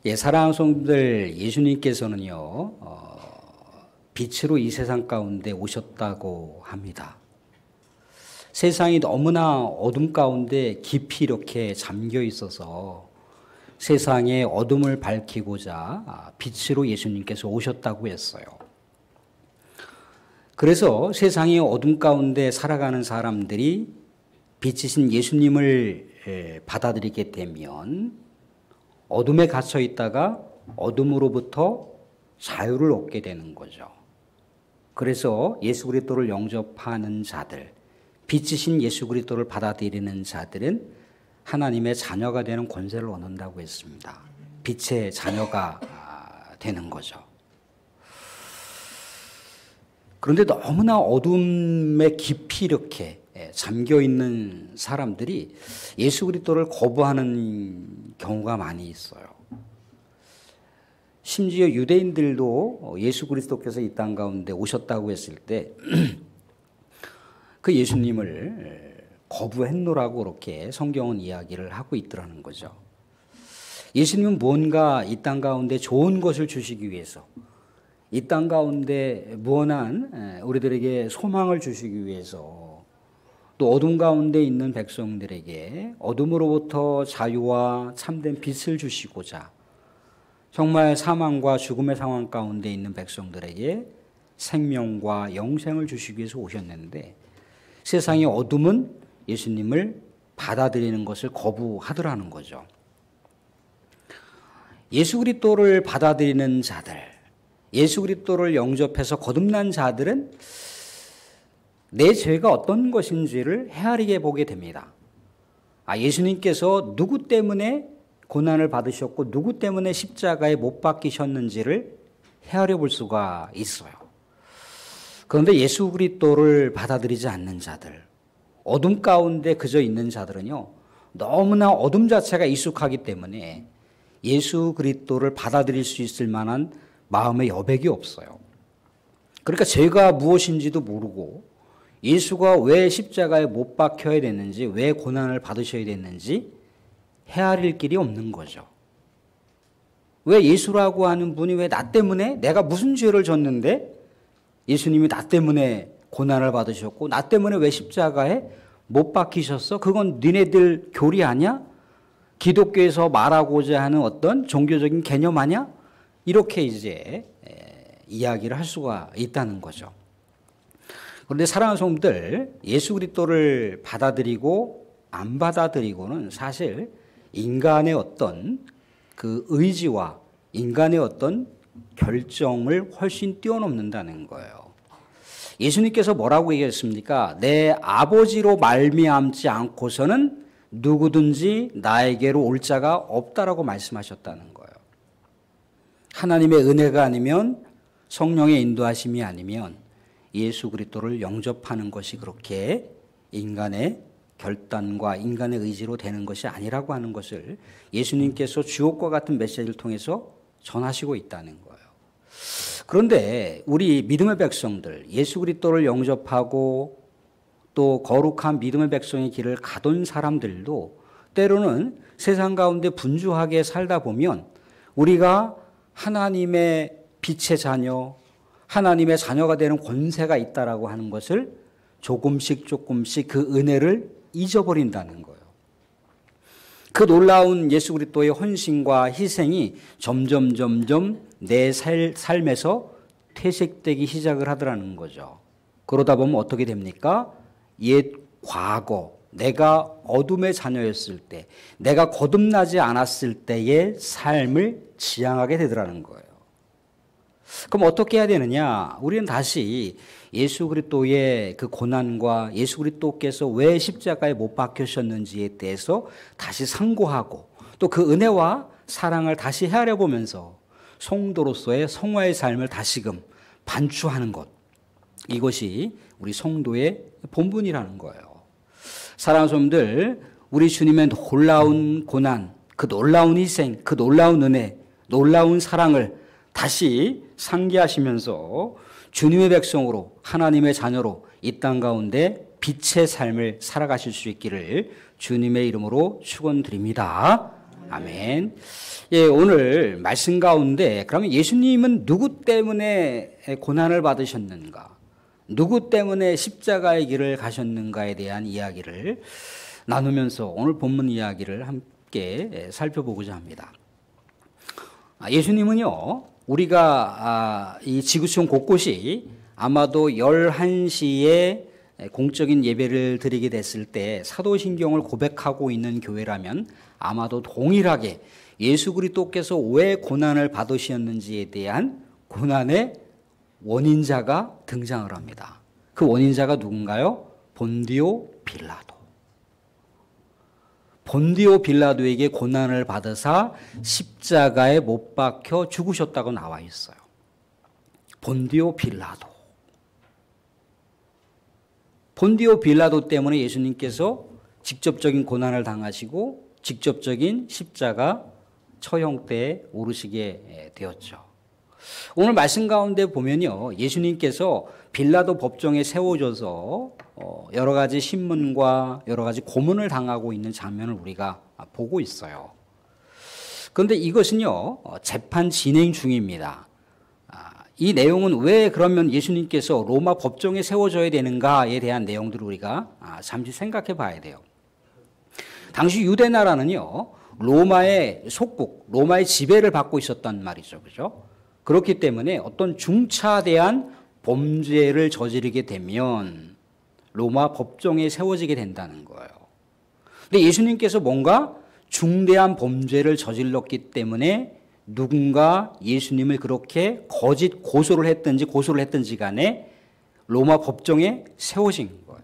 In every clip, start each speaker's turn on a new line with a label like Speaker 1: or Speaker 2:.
Speaker 1: 예, 사랑하는 성도들, 예수님께서는요, 빛으로 이 세상 가운데 오셨다고 합니다. 세상이 너무나 어둠 가운데 깊이 이렇게 잠겨 있어서 세상의 어둠을 밝히고자 빛으로 예수님께서 오셨다고 했어요. 그래서 세상의 어둠 가운데 살아가는 사람들이 빛이신 예수님을 받아들이게 되면 어둠에 갇혀 있다가 어둠으로부터 자유를 얻게 되는 거죠. 그래서 예수 그리스도를 영접하는 자들, 빛이신 예수 그리스도를 받아들이는 자들은 하나님의 자녀가 되는 권세를 얻는다고 했습니다. 빛의 자녀가 되는 거죠. 그런데 너무나 어둠에 깊이 이렇게 잠겨 있는 사람들이 예수 그리스도를 거부하는 경우가 많이 있어요. 심지어 유대인들도 예수 그리스도께서 이 땅 가운데 오셨다고 했을 때 그 예수님을 거부했노라고 그렇게 성경은 이야기를 하고 있더라는 거죠. 예수님은 뭔가 이 땅 가운데 좋은 것을 주시기 위해서, 이 땅 가운데 무한한 우리들에게 소망을 주시기 위해서, 또 어둠 가운데 있는 백성들에게 어둠으로부터 자유와 참된 빛을 주시고자 정말 사망과 죽음의 상황 가운데 있는 백성들에게 생명과 영생을 주시기 위해서 오셨는데, 세상의 어둠은 예수님을 받아들이는 것을 거부하더라는 거죠. 예수 그리스도를 받아들이는 자들, 예수 그리스도를 영접해서 거듭난 자들은 내 죄가 어떤 것인지를 헤아리게 보게 됩니다. 예수님께서 누구 때문에 고난을 받으셨고 누구 때문에 십자가에 못 박히셨는지를 헤아려 볼 수가 있어요. 그런데 예수 그리스도를 받아들이지 않는 자들, 어둠 가운데 그저 있는 자들은요, 너무나 어둠 자체가 익숙하기 때문에 예수 그리스도를 받아들일 수 있을 만한 마음의 여백이 없어요. 그러니까 죄가 무엇인지도 모르고 예수가 왜 십자가에 못 박혀야 됐는지, 왜 고난을 받으셔야 됐는지 헤아릴 길이 없는 거죠. 왜 예수라고 하는 분이 왜 나 때문에, 내가 무슨 죄를 졌는데 예수님이 나 때문에 고난을 받으셨고 나 때문에 왜 십자가에 못 박히셨어? 그건 니네들 교리 아니야? 기독교에서 말하고자 하는 어떤 종교적인 개념 아니야? 이렇게 이제 이야기를 할 수가 있다는 거죠. 그런데 사랑하는 성도들, 예수 그리스도를 받아들이고 안 받아들이고는 사실 인간의 어떤 그 의지와 인간의 어떤 결정을 훨씬 뛰어넘는다는 거예요. 예수님께서 뭐라고 얘기했습니까? 내 아버지로 말미암지 않고서는 누구든지 나에게로 올 자가 없다라고 말씀하셨다는 거예요. 하나님의 은혜가 아니면, 성령의 인도하심이 아니면 예수 그리스도를 영접하는 것이 그렇게 인간의 결단과 인간의 의지로 되는 것이 아니라고 하는 것을 예수님께서 주옥과 같은 메시지를 통해서 전하시고 있다는 거예요. 그런데 우리 믿음의 백성들, 예수 그리스도를 영접하고 또 거룩한 믿음의 백성의 길을 가던 사람들도 때로는 세상 가운데 분주하게 살다 보면 우리가 하나님의 빛의 자녀, 하나님의 자녀가 되는 권세가 있다라고 하는 것을 조금씩 그 은혜를 잊어버린다는 거예요. 그 놀라운 예수 그리스도의 헌신과 희생이 점점 내 삶에서 퇴색되기 시작을 하더라는 거죠. 그러다 보면 어떻게 됩니까? 옛 과거, 내가 어둠의 자녀였을 때, 내가 거듭나지 않았을 때의 삶을 지향하게 되더라는 거예요. 그럼 어떻게 해야 되느냐? 우리는 다시 예수 그리스도의 그 고난과 예수 그리스도께서 왜 십자가에 못 박히셨는지에 대해서 다시 상고하고 또 그 은혜와 사랑을 다시 헤아려 보면서 성도로서의 성화의 삶을 다시금 반추하는 것, 이것이 우리 성도의 본분이라는 거예요. 사랑하는 성도들, 우리 주님의 놀라운 고난, 그 놀라운 희생, 그 놀라운 은혜, 놀라운 사랑을 다시 상기하시면서 주님의 백성으로, 하나님의 자녀로 이 땅 가운데 빛의 삶을 살아가실 수 있기를 주님의 이름으로 축원드립니다. 아멘. 예, 오늘 말씀 가운데 그러면 예수님은 누구 때문에 고난을 받으셨는가? 누구 때문에 십자가의 길을 가셨는가에 대한 이야기를 나누면서 오늘 본문 이야기를 함께 살펴보고자 합니다. 예수님은요, 우리가 이 지구촌 곳곳이 아마도 11시에 공적인 예배를 드리게 됐을 때 사도신경을 고백하고 있는 교회라면 아마도 동일하게 예수 그리스도께서 왜 고난을 받으셨는지에 대한 고난의 원인자가 등장을 합니다. 그 원인자가 누군가요? 본디오 빌라도. 본디오 빌라도에게 고난을 받으사 십자가에 못 박혀 죽으셨다고 나와 있어요. 본디오 빌라도. 본디오 빌라도 때문에 예수님께서 직접적인 고난을 당하시고 직접적인 십자가 처형대에 오르시게 되었죠. 오늘 말씀 가운데 보면요, 예수님께서 빌라도 법정에 세워져서 여러 가지 신문과 여러 가지 고문을 당하고 있는 장면을 우리가 보고 있어요. 그런데 이것은요, 재판 진행 중입니다. 이 내용은 왜 그러면 예수님께서 로마 법정에 세워져야 되는가에 대한 내용들을 우리가 잠시 생각해 봐야 돼요. 당시 유대 나라는요, 로마의 속국, 로마의 지배를 받고 있었단 말이죠. 그죠? 그렇기 때문에 어떤 중차대한 범죄를 저지르게 되면 로마 법정에 세워지게 된다는 거예요. 근데 예수님께서 뭔가 중대한 범죄를 저질렀기 때문에 누군가 예수님을 그렇게 거짓 고소를 했든지 간에 로마 법정에 세워진 거예요.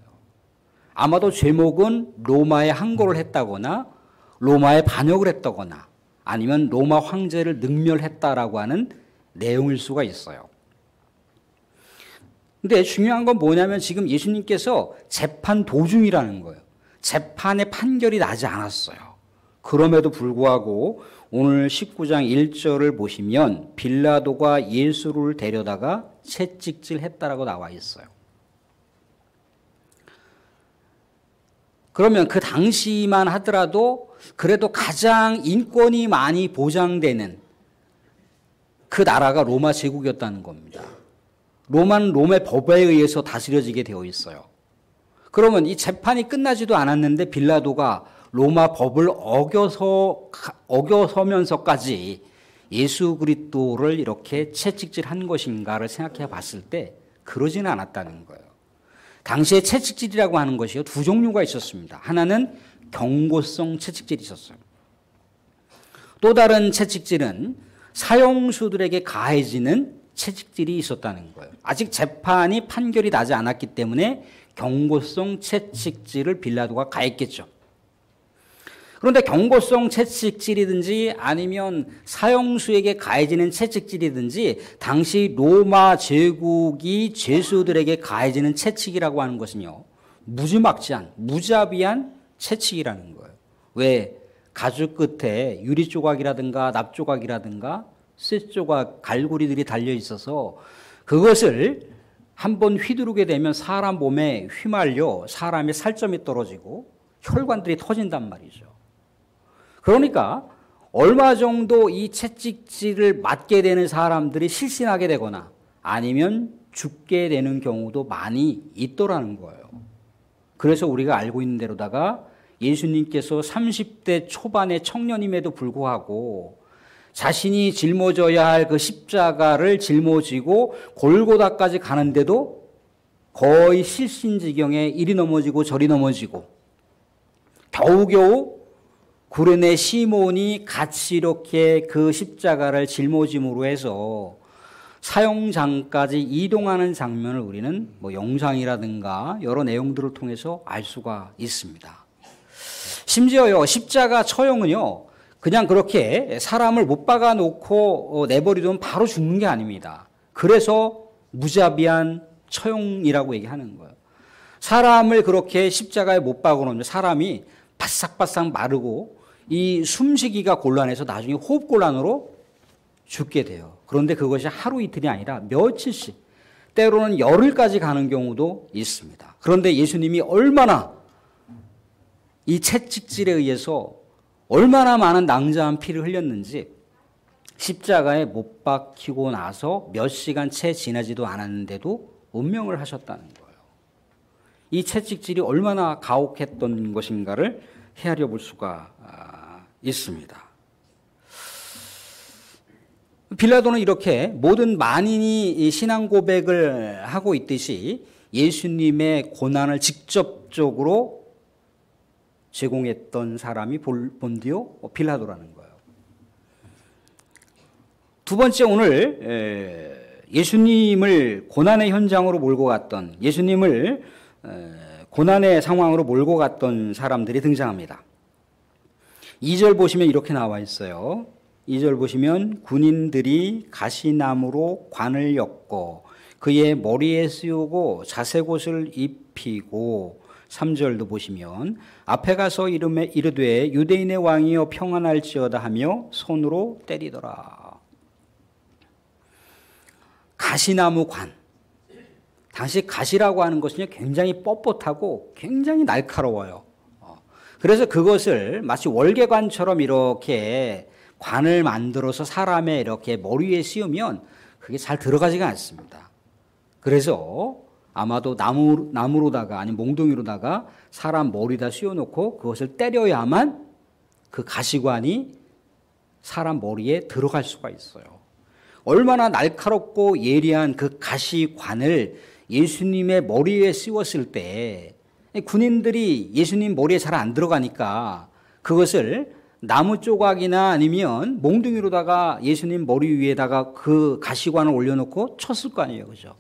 Speaker 1: 아마도 제목은 로마에 항고를 했다거나 로마에 반역을 했다거나 아니면 로마 황제를 능멸했다라고 하는 내용일 수가 있어요. 근데 중요한 건 뭐냐면 지금 예수님께서 재판 도중이라는 거예요. 재판의 판결이 나지 않았어요. 그럼에도 불구하고 오늘 19장 1절을 보시면 빌라도가 예수를 데려다가 채찍질했다라고 나와 있어요. 그러면 그 당시만 하더라도 그래도 가장 인권이 많이 보장되는 그 나라가 로마 제국이었다는 겁니다. 로마는 롬의 법에 의해서 다스려지게 되어 있어요. 그러면 이 재판이 끝나지도 않았는데 빌라도가 로마 법을 어겨서면서까지 예수 그리스도를 이렇게 채찍질한 것인가를 생각해 봤을 때 그러지는 않았다는 거예요. 당시에 채찍질이라고 하는 것이요, 두 종류가 있었습니다. 하나는 경고성 채찍질이 있었어요. 또 다른 채찍질은 사형수들에게 가해지는 채찍질이 있었다는 거예요. 아직 재판이 판결이 나지 않았기 때문에 경고성 채찍질을 빌라도가 가했겠죠. 그런데 경고성 채찍질이든지 아니면 사형수에게 가해지는 채찍질이든지 당시 로마 제국이 죄수들에게 가해지는 채찍이라고 하는 것은요, 무지막지한 무자비한 채찍이라는 거예요. 왜? 가죽 끝에 유리 조각이라든가 납 조각이라든가 쇠 조각, 갈고리들이 달려 있어서 그것을 한번 휘두르게 되면 사람 몸에 휘말려 사람의 살점이 떨어지고 혈관들이 터진단 말이죠. 그러니까 얼마 정도 이 채찍질을 맞게 되는 사람들이 실신하게 되거나 아니면 죽게 되는 경우도 많이 있더라는 거예요. 그래서 우리가 알고 있는 대로다가 예수님께서 30대 초반의 청년임에도 불구하고 자신이 짊어져야 할 그 십자가를 짊어지고 골고다까지 가는데도 거의 실신지경에 이리 넘어지고 저리 넘어지고 겨우겨우 구레네 시몬이 같이 이렇게 그 십자가를 짊어짐으로 해서 사형장까지 이동하는 장면을 우리는 영상이라든가 여러 내용들을 통해서 알 수가 있습니다. 심지어요, 십자가 처형은요, 그냥 그렇게 사람을 못 박아 놓고 내버리면 바로 죽는 게 아닙니다. 그래서 무자비한 처형이라고 얘기하는 거예요. 사람을 그렇게 십자가에 못 박아 놓으면 사람이 바싹바싹 마르고 이 숨쉬기가 곤란해서 나중에 호흡곤란으로 죽게 돼요. 그런데 그것이 하루 이틀이 아니라 며칠씩, 때로는 열흘까지 가는 경우도 있습니다. 그런데 예수님이 얼마나 이 채찍질에 의해서 얼마나 많은 낭자한 피를 흘렸는지 십자가에 못 박히고 나서 몇 시간 채 지나지도 않았는데도 운명을 하셨다는 거예요. 이 채찍질이 얼마나 가혹했던 것인가를 헤아려 볼 수가 있습니다. 빌라도는 이렇게 모든 만인이 신앙 고백을 하고 있듯이 예수님의 고난을 직접적으로 제공했던 사람이 본디오 빌라도라는 거예요. 두 번째, 오늘 예수님을 고난의 현장으로 몰고 갔던, 예수님을 고난의 상황으로 몰고 갔던 사람들이 등장합니다. 2절 보시면 이렇게 나와 있어요. 2절 보시면 군인들이 가시나무로 관을 엮고 그의 머리에 씌우고 자색옷을 입히고, 3절도 보시면 앞에 가서 이르되 유대인의 왕이여 평안할지어다 하며 손으로 때리더라. 가시나무 관. 당시 가시라고 하는 것은 굉장히 뻣뻣하고 굉장히 날카로워요. 그래서 그것을 마치 월계관처럼 이렇게 관을 만들어서 사람의 이렇게 머리에 씌우면 그게 잘 들어가지가 않습니다. 그래서 아마도 나무로다가 아니면 몽둥이로다가 사람 머리에다 씌워놓고 그것을 때려야만 그 가시관이 사람 머리에 들어갈 수가 있어요. 얼마나 날카롭고 예리한 그 가시관을 예수님의 머리에 씌웠을 때 군인들이 예수님 머리에 잘 안 들어가니까 그것을 나무 조각이나 아니면 몽둥이로다가 예수님 머리 위에다가 그 가시관을 올려놓고 쳤을 거 아니에요. 그죠?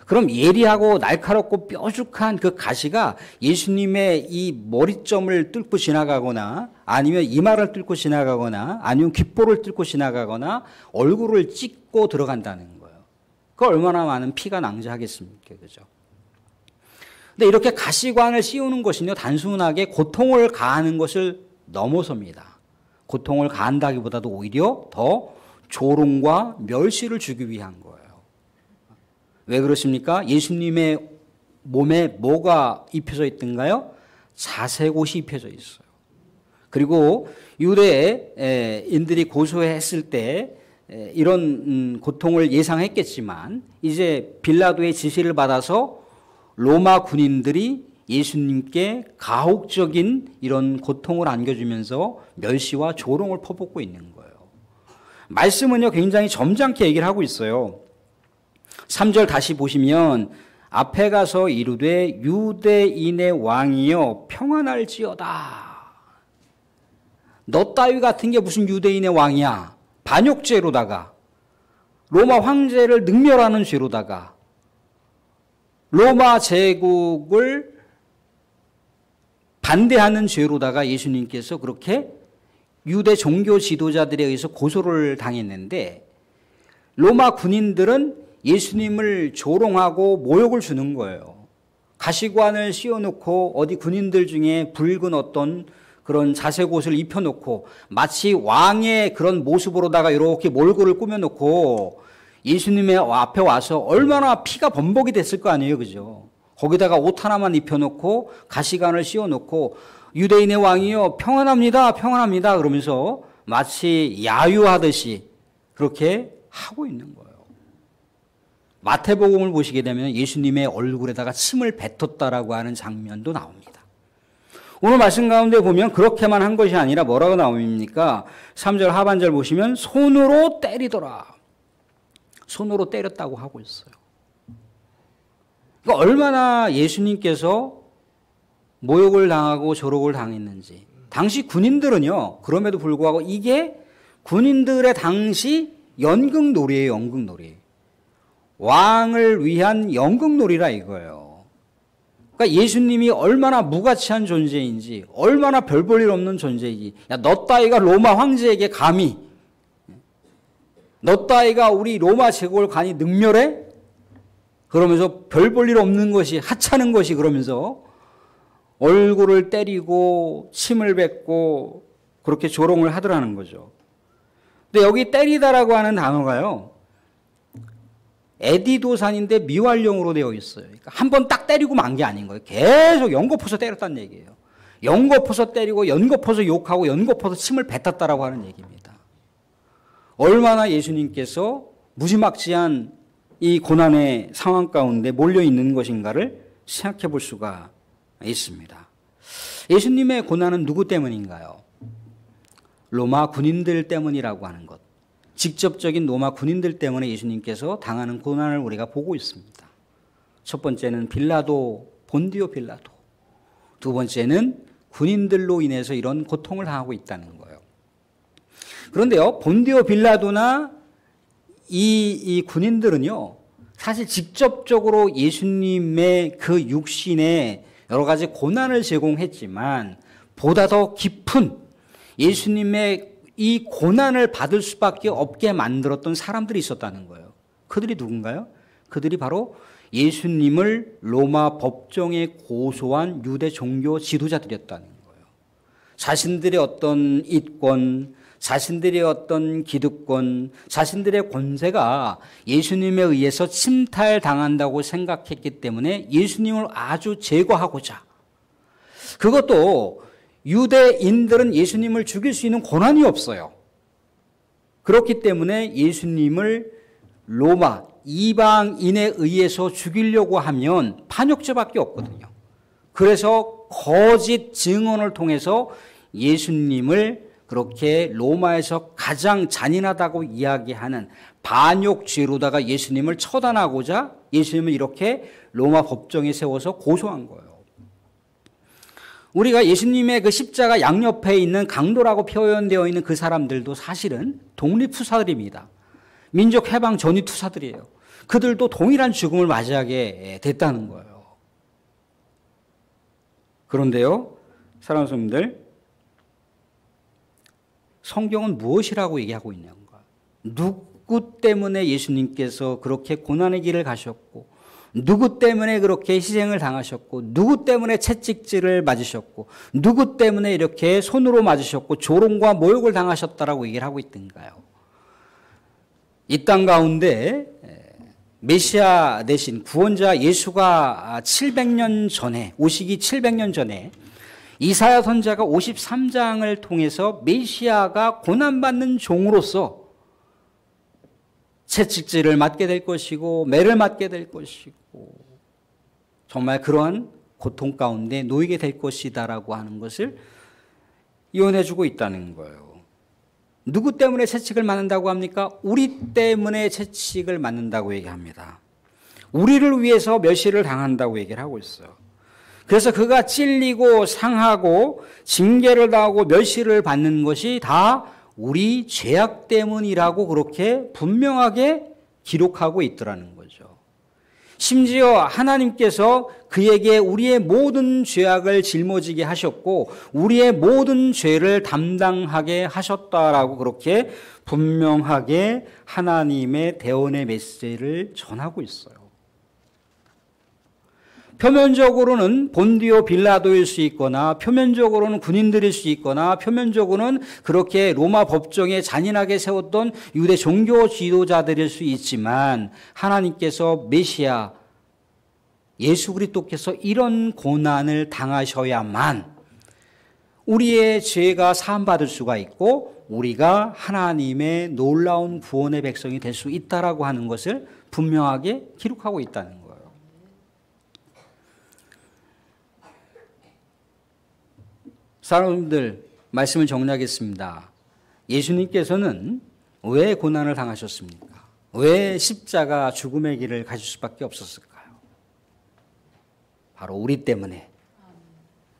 Speaker 1: 그럼 예리하고 날카롭고 뾰족한 그 가시가 예수님의 이 머리점을 뚫고 지나가거나 아니면 이마를 뚫고 지나가거나 아니면 귓볼을 뚫고 지나가거나 얼굴을 찍고 들어간다는 거예요. 그 얼마나 많은 피가 낭자하겠습니까? 그죠? 근데 이렇게 가시관을 씌우는 것은요, 단순하게 고통을 가하는 것을 넘어섭니다. 고통을 가한다기보다도 오히려 더 조롱과 멸시를 주기 위한 거예요. 왜 그렇습니까? 예수님의 몸에 뭐가 입혀져 있던가요? 자색옷이 입혀져 있어요. 그리고 유대인들이 고소했을 때 이런 고통을 예상했겠지만 이제 빌라도의 지시를 받아서 로마 군인들이 예수님께 가혹적인 이런 고통을 안겨주면서 멸시와 조롱을 퍼붓고 있는 거예요. 말씀은요, 굉장히 점잖게 얘기를 하고 있어요. 3절 다시 보시면 앞에 가서 이르되 유대인의 왕이여 평안할지어다. 너 따위 같은 게 무슨 유대인의 왕이야. 반역죄로다가 로마 황제를 능멸하는 죄로다가 로마 제국을 반대하는 죄로다가 예수님께서 그렇게 유대 종교 지도자들에 의해서 고소를 당했는데 로마 군인들은 예수님을 조롱하고 모욕을 주는 거예요. 가시관을 씌워놓고 어디 군인들 중에 붉은 어떤 그런 자색옷을 입혀놓고 마치 왕의 그런 모습으로다가 이렇게 몰골을 꾸며놓고 예수님의 앞에 와서 얼마나 피가 범벅이 됐을 거 아니에요. 그죠? 거기다가 옷 하나만 입혀놓고 가시관을 씌워놓고 유대인의 왕이요 평안합니다. 평안합니다. 그러면서 마치 야유하듯이 그렇게 하고 있는 거예요. 마태복음을 보시게 되면 예수님의 얼굴에다가 침을 뱉었다라고 하는 장면도 나옵니다. 오늘 말씀 가운데 보면 그렇게만 한 것이 아니라 뭐라고 나옵니까? 3절 하반절 보시면 손으로 때리더라. 손으로 때렸다고 하고 있어요. 그러니까 얼마나 예수님께서 모욕을 당하고 조롱을 당했는지. 당시 군인들은요, 그럼에도 불구하고 이게 군인들의 당시 연극놀이예요, 연극놀이. 왕을 위한 연극놀이라 이거예요. 그러니까 예수님이 얼마나 무가치한 존재인지, 얼마나 별 볼 일 없는 존재인지. 야, 너 따위가 로마 황제에게 감히, 너 따위가 우리 로마 제국을 감히 능멸해? 그러면서 별 볼 일 없는 것이, 하찮은 것이 그러면서 얼굴을 때리고 침을 뱉고 그렇게 조롱을 하더라는 거죠. 근데 여기 때리다라고 하는 단어가요, 에디도산인데 미완령으로 되어 있어요. 그러니까 한 번 딱 때리고 만 게 아닌 거예요. 계속 연거푸서 때렸다는 얘기예요. 연거푸서 때리고 연거푸서 욕하고 연거푸서 침을 뱉었다라고 하는 얘기입니다. 얼마나 예수님께서 무지막지한 이 고난의 상황 가운데 몰려 있는 것인가를 생각해 볼 수가 있습니다. 예수님의 고난은 누구 때문인가요? 로마 군인들 때문이라고 하는 것. 직접적인 로마 군인들 때문에 예수님께서 당하는 고난을 우리가 보고 있습니다. 첫 번째는 본디오 빌라도. 두 번째는 군인들로 인해서 이런 고통을 당하고 있다는 거예요. 그런데요, 본디오 빌라도나 이 군인들은요, 사실 직접적으로 예수님의 그 육신에 여러 가지 고난을 제공했지만 보다 더 깊은 예수님의 이 고난을 받을 수밖에 없게 만들었던 사람들이 있었다는 거예요. 그들이 누군가요? 그들이 바로 예수님을 로마 법정에 고소한 유대 종교 지도자들이었다는 거예요. 자신들의 어떤 이권, 자신들의 어떤 기득권, 자신들의 권세가 예수님에 의해서 침탈당한다고 생각했기 때문에 예수님을 아주 제거하고자, 그것도 유대인들은 예수님을 죽일 수 있는 권한이 없어요. 그렇기 때문에 예수님을 로마 이방인에 의해서 죽이려고 하면 반역죄밖에 없거든요. 그래서 거짓 증언을 통해서 예수님을 그렇게 로마에서 가장 잔인하다고 이야기하는 반역죄로다가 예수님을 처단하고자 예수님을 이렇게 로마 법정에 세워서 고소한 거예요. 우리가 예수님의 그 십자가 양옆에 있는 강도라고 표현되어 있는 그 사람들도 사실은 독립투사들입니다. 민족해방 전위투사들이에요. 그들도 동일한 죽음을 맞이하게 됐다는 거예요. 그런데요, 사랑하는 성도님들, 성경은 무엇이라고 얘기하고 있는가? 누구 때문에 예수님께서 그렇게 고난의 길을 가셨고, 누구 때문에 그렇게 희생을 당하셨고, 누구 때문에 채찍질을 맞으셨고, 누구 때문에 이렇게 손으로 맞으셨고 조롱과 모욕을 당하셨다라고 얘기를 하고 있던가요? 이 땅 가운데 메시아 대신 구원자 예수가 700년 전에, 오시기 700년 전에 이사야 선지자가 53장을 통해서 메시아가 고난받는 종으로서 채찍질을 맞게 될 것이고 매를 맞게 될 것이고 정말 그러한 고통 가운데 놓이게 될 것이다라고 하는 것을 예언해 주고 있다는 거예요. 누구 때문에 채찍을 맞는다고 합니까? 우리 때문에 채찍을 맞는다고 얘기합니다. 우리를 위해서 멸시를 당한다고 얘기를 하고 있어요. 그래서 그가 찔리고 상하고 징계를 당하고 멸시를 받는 것이 다 우리 죄악 때문이라고 그렇게 분명하게 기록하고 있더라는 거죠. 심지어 하나님께서 그에게 우리의 모든 죄악을 짊어지게 하셨고 우리의 모든 죄를 담당하게 하셨다라고 그렇게 분명하게 하나님의 대언의 메시지를 전하고 있어요. 표면적으로는 본디오 빌라도일 수 있거나 표면적으로는 군인들일 수 있거나 표면적으로는 그렇게 로마 법정에 잔인하게 세웠던 유대 종교 지도자들일 수 있지만 하나님께서 메시아 예수 그리스도께서 이런 고난을 당하셔야만 우리의 죄가 사함받을 수가 있고 우리가 하나님의 놀라운 구원의 백성이 될 수 있다라고 하는 것을 분명하게 기록하고 있다는 거예요. 사람들 말씀을 정리하겠습니다. 예수님께서는 왜 고난을 당하셨습니까? 왜 십자가 죽음의 길을 가실 수밖에 없었을까요? 바로 우리 때문에,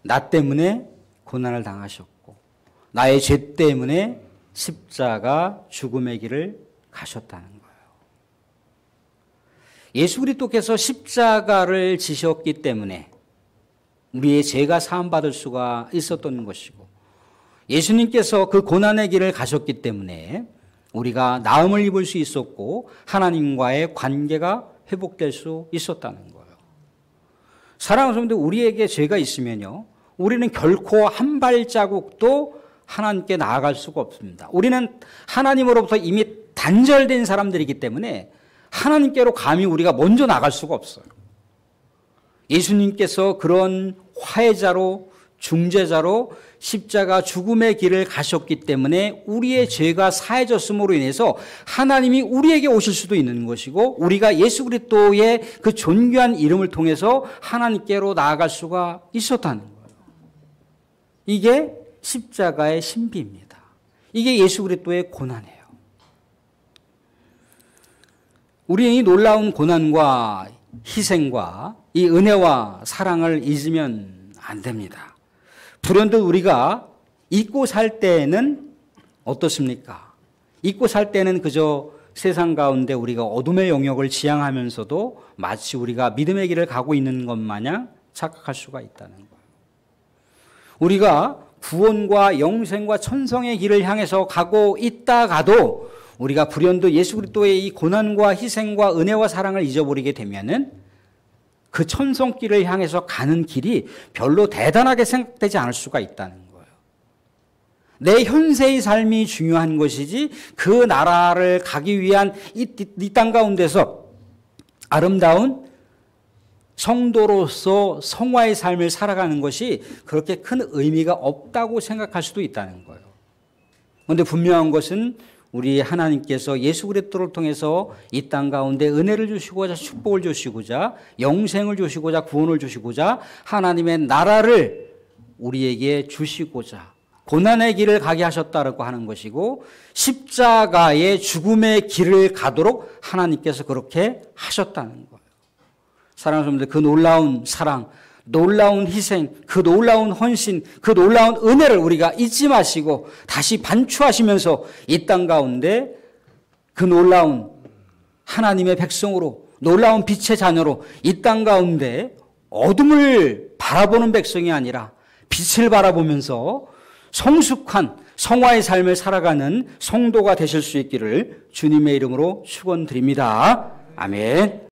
Speaker 1: 나 때문에 고난을 당하셨고 나의 죄 때문에 십자가 죽음의 길을 가셨다는 거예요. 예수 그리스도께서 십자가를 지셨기 때문에 우리의 죄가 사함받을 수가 있었던 것이고 예수님께서 그 고난의 길을 가셨기 때문에 우리가 나음을 입을 수 있었고 하나님과의 관계가 회복될 수 있었다는 거예요. 사랑하는 성도들, 우리에게 죄가 있으면요 우리는 결코 한 발자국도 하나님께 나아갈 수가 없습니다. 우리는 하나님으로부터 이미 단절된 사람들이기 때문에 하나님께로 감히 우리가 먼저 나갈 수가 없어요. 예수님께서 그런 화해자로 중재자로 십자가 죽음의 길을 가셨기 때문에 우리의 죄가 사해졌음으로 인해서 하나님이 우리에게 오실 수도 있는 것이고 우리가 예수 그리스도의 그 존귀한 이름을 통해서 하나님께로 나아갈 수가 있었다는 거예요. 이게 십자가의 신비입니다. 이게 예수 그리스도의 고난이에요. 우리의 이 놀라운 고난과 희생과 이 은혜와 사랑을 잊으면 안 됩니다. 불현듯 우리가 잊고 살 때에는 어떻습니까? 잊고 살 때는 그저 세상 가운데 우리가 어둠의 영역을 지향하면서도 마치 우리가 믿음의 길을 가고 있는 것 마냥 착각할 수가 있다는 거예요. 우리가 구원과 영생과 천성의 길을 향해서 가고 있다가도 우리가 불현듯 예수 그리스도의 이 고난과 희생과 은혜와 사랑을 잊어버리게 되면은 그 천성길을 향해서 가는 길이 별로 대단하게 생각되지 않을 수가 있다는 거예요. 내 현세의 삶이 중요한 것이지 그 나라를 가기 위한 이 땅 가운데서 아름다운 성도로서 성화의 삶을 살아가는 것이 그렇게 큰 의미가 없다고 생각할 수도 있다는 거예요. 그런데 분명한 것은 우리 하나님께서 예수 그리스도를 통해서 이 땅 가운데 은혜를 주시고자 축복을 주시고자 영생을 주시고자 구원을 주시고자 하나님의 나라를 우리에게 주시고자 고난의 길을 가게 하셨다고 하는 것이고 십자가의 죽음의 길을 가도록 하나님께서 그렇게 하셨다는 거예요. 사랑하는 여러분들, 그 놀라운 사랑, 놀라운 희생, 그 놀라운 헌신, 그 놀라운 은혜를 우리가 잊지 마시고 다시 반추하시면서 이 땅 가운데 그 놀라운 하나님의 백성으로 놀라운 빛의 자녀로 이 땅 가운데 어둠을 바라보는 백성이 아니라 빛을 바라보면서 성숙한 성화의 삶을 살아가는 성도가 되실 수 있기를 주님의 이름으로 축원드립니다. 아멘.